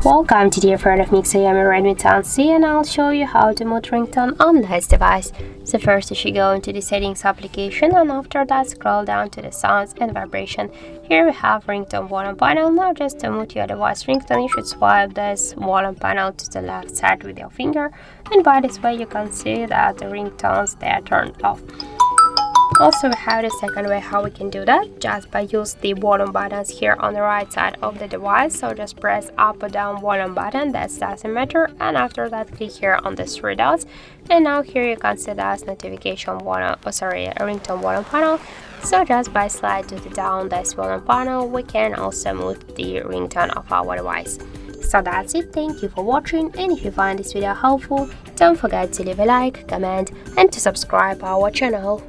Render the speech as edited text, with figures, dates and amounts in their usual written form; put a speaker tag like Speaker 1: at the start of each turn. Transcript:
Speaker 1: Welcome to the front of XIAOMI Redmi 10C, and I'll show you how to mute ringtone on this device. So first you should go into the settings application, and after that scroll down to the sounds and vibration. Here we have ringtone volume panel. Now just to mute your device ringtone, you should swipe this volume panel to the left side with your finger, and by this way you can see that the ringtones they are turned off. Also, we have the second way how we can do that, just by use the volume buttons here on the right side of the device. So just press up or down volume button, that doesn't matter, and after that click here on the three dots, and now here you can see that's notification volume, ringtone volume panel. So just by slide to the down this volume panel, we can also mute the ringtone of our device. So that's it, thank you for watching, and if you find this video helpful, don't forget to leave a like, comment and to subscribe our channel.